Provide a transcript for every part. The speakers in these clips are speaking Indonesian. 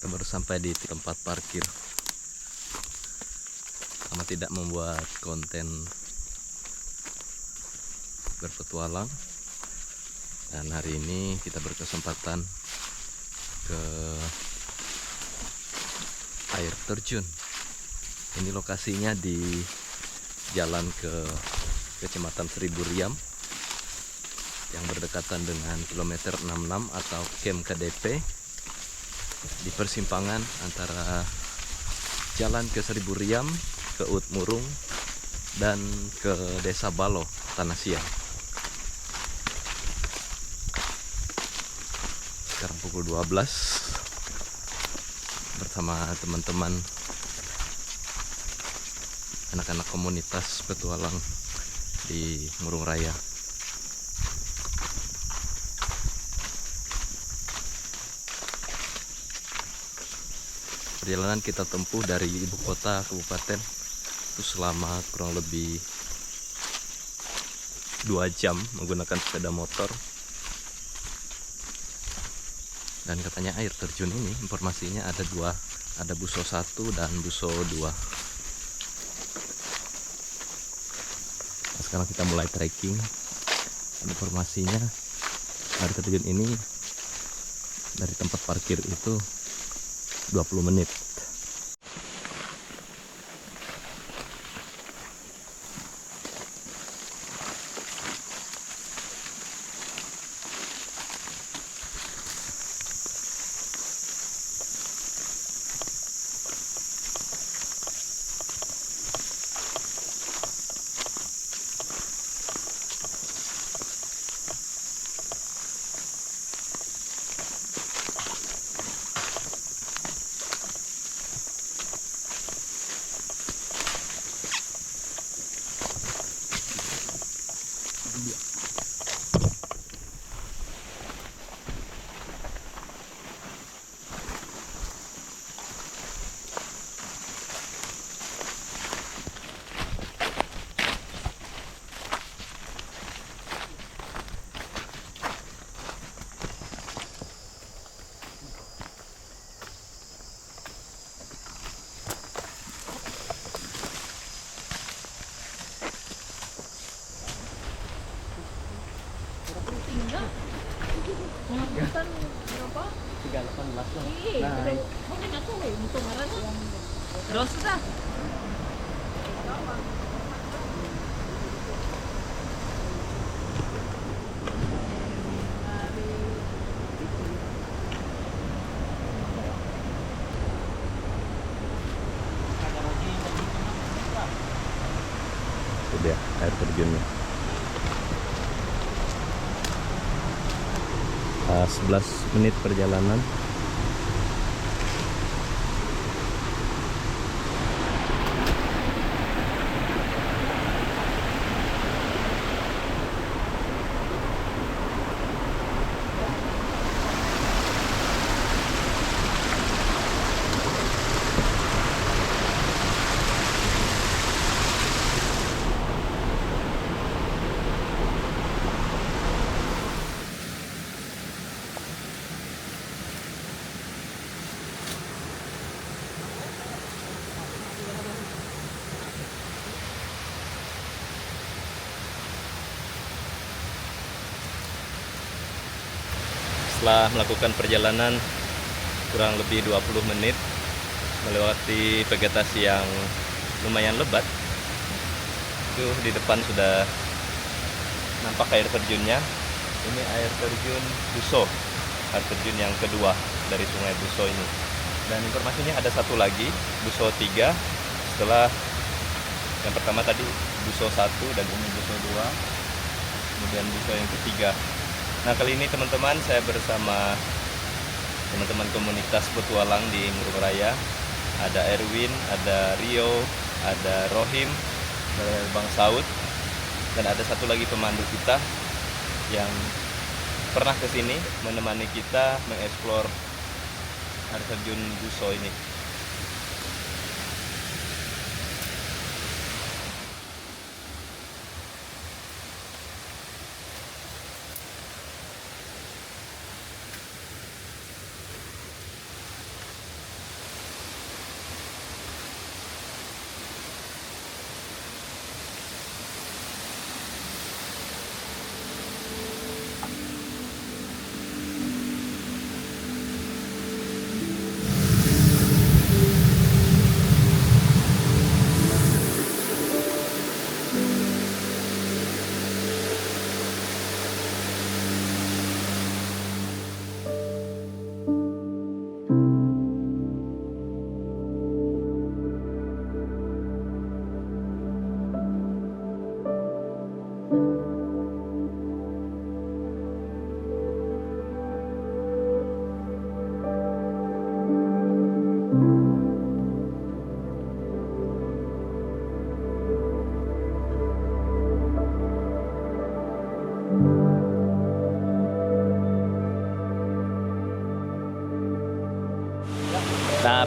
baru sampai di tempat parkir. Sama tidak membuat konten berpetualang, dan hari ini kita berkesempatan ke air terjun. Ini lokasinya di jalan ke Kecamatan Seribu Riam yang berdekatan dengan kilometer 66 atau Kem KDP, di persimpangan antara jalan ke Seribu Riam, ke Utmurung, dan ke Desa Balo, Tanah Siang. Sekarang pukul 12 bersama teman-teman anak-anak komunitas petualang di Murung Raya. Perjalanan kita tempuh dari ibu kota kabupaten itu selama kurang lebih 2 jam menggunakan sepeda motor. Dan katanya air terjun ini informasinya ada dua, ada Buso 1 dan Buso 2. Nah, sekarang kita mulai trekking. Informasinya air terjun ini dari tempat parkir itu 20 menit. Bukan berapa? 318 lah. Iya, mungkin aku untung arah terus dah. Itu dia air terjunnya. 11 menit perjalanan. Setelah melakukan perjalanan kurang lebih 20 menit melewati vegetasi yang lumayan lebat, itu di depan sudah nampak air terjunnya. Ini air terjun Buso, air terjun yang kedua dari Sungai Buso ini. Dan informasinya ada satu lagi, Buso 3, setelah yang pertama tadi Buso 1 dan ini Buso 2, kemudian Buso yang ketiga. Nah, kali ini teman-teman saya bersama teman-teman komunitas petualang di Murung Raya. Ada Erwin, ada Rio, ada Rohim, ada Bang Saud, dan ada satu lagi pemandu kita yang pernah ke sini menemani kita mengeksplor air terjun Buso ini.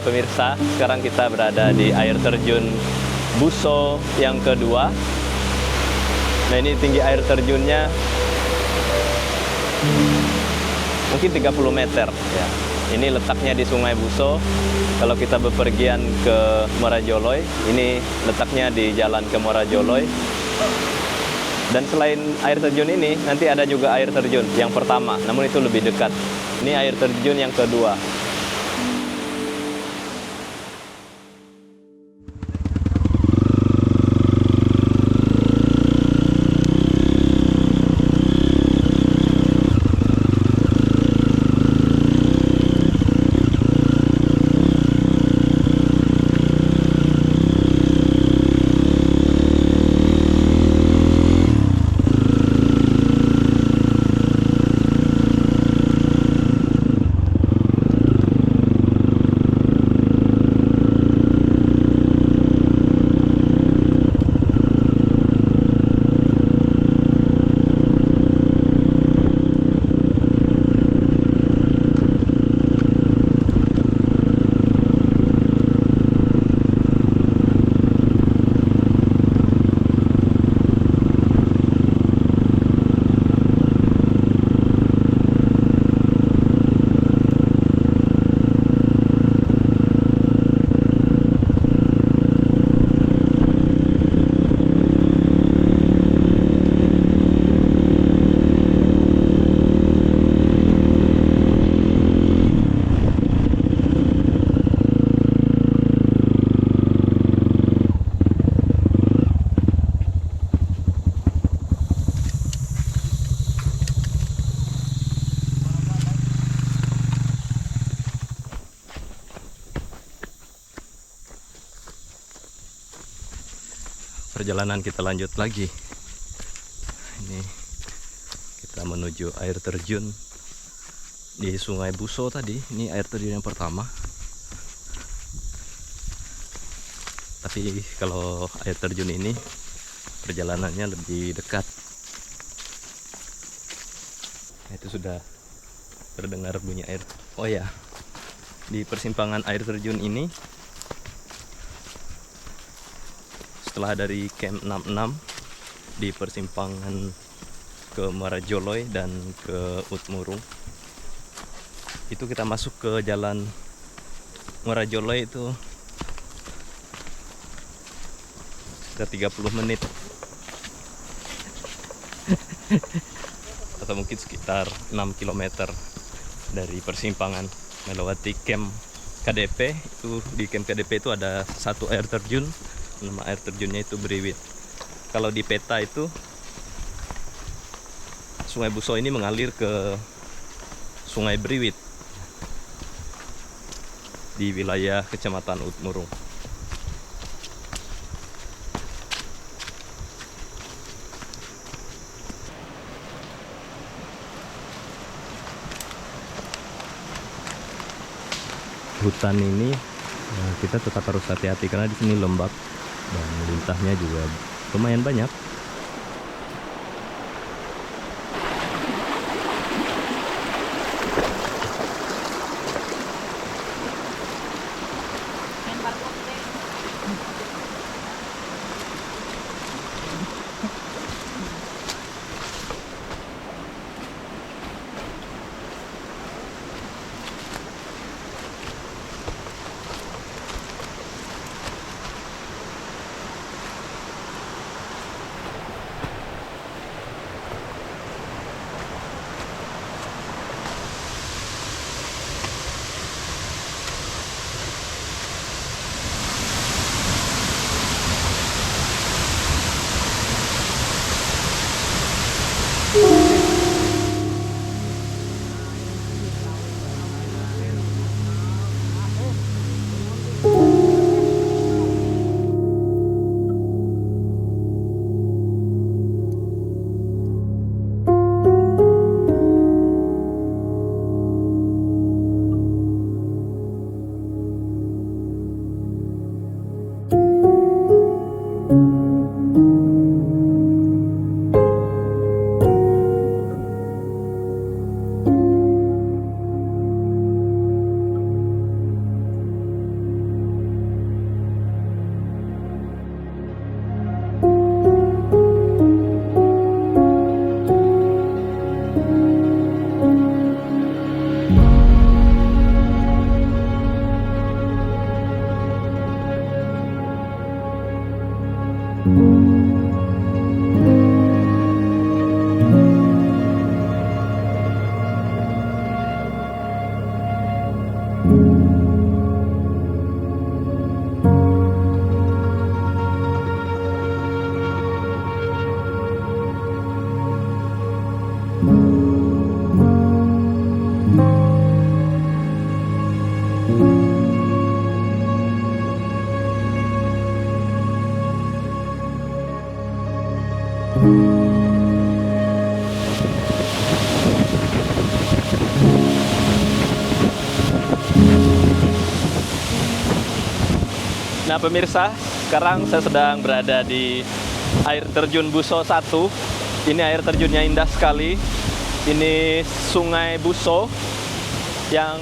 pemirsa, sekarang kita berada di air terjun Buso yang kedua. Nah, ini tinggi air terjunnya mungkin 30 meter ya. Ini letaknya di Sungai Buso. Kalau kita bepergian ke Morajoloi, ini letaknya di jalan ke Morajoloi. Dan selain air terjun ini, nanti ada juga air terjun yang pertama, namun itu lebih dekat. Ini air terjun yang kedua. Perjalanan kita lanjut lagi. Ini kita menuju air terjun di Sungai Buso tadi. Ini air terjun yang pertama. Tapi kalau air terjun ini perjalanannya lebih dekat. Nah, itu sudah terdengar bunyi air. Oh ya, di persimpangan air terjun ini, setelah dari Camp 66 di persimpangan ke Morajoloi dan ke Utmurung, itu kita masuk ke jalan Morajoloi itu sekitar 30 menit atau mungkin sekitar 6 km dari persimpangan melewati Camp KDP. Itu di Camp KDP itu ada satu air terjun. Nama air terjunnya itu Briwit. Kalau di peta itu Sungai Buso ini mengalir ke Sungai Briwit di wilayah Kecamatan Utmurung. Hutan ini kita tetap harus hati-hati karena di sini lembab dan lintahnya juga lumayan banyak. Nah pemirsa, sekarang saya sedang berada di air terjun Buso 1. Ini air terjunnya indah sekali. Ini Sungai Buso yang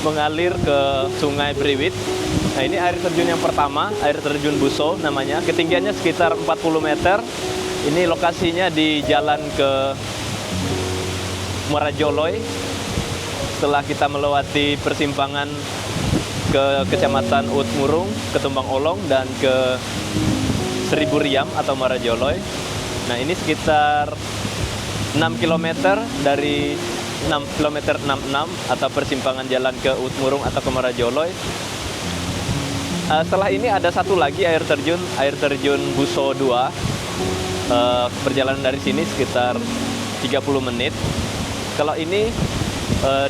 mengalir ke Sungai Beriwit. Nah ini air terjun yang pertama, air terjun Buso namanya. Ketinggiannya sekitar 40 meter. Ini lokasinya di jalan ke Muara Joloi. Setelah kita melewati persimpangan ke Kecamatan Utmurung, ke Tumbang Olong, dan ke Seribu Riam atau Muara Joloi. Nah ini sekitar 6 km dari 6 km 66 atau persimpangan jalan ke Utmurung atau ke Muara Joloi. Setelah ini ada satu lagi air terjun Buso 2. Perjalanan dari sini sekitar 30 menit. Kalau ini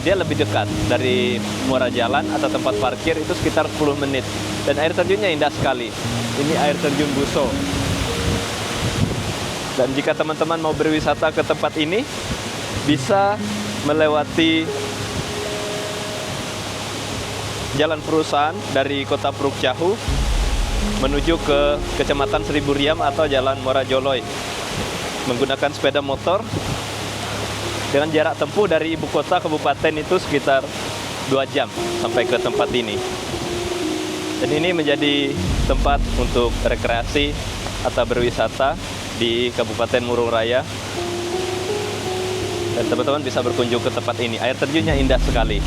dia lebih dekat dari Muara Jalan atau tempat parkir, itu sekitar 10 menit. Dan air terjunnya indah sekali. Ini air terjun Buso. Dan jika teman-teman mau berwisata ke tempat ini, bisa melewati jalan perusahaan dari Kota Puruk Cahu menuju ke Kecamatan Seribu Riam atau Jalan Muara Joloi menggunakan sepeda motor. Dengan jarak tempuh dari ibu kota kabupaten itu sekitar 2 jam sampai ke tempat ini. Dan ini menjadi tempat untuk rekreasi atau berwisata di Kabupaten Murung Raya. Dan teman-teman bisa berkunjung ke tempat ini. Air terjunnya indah sekali.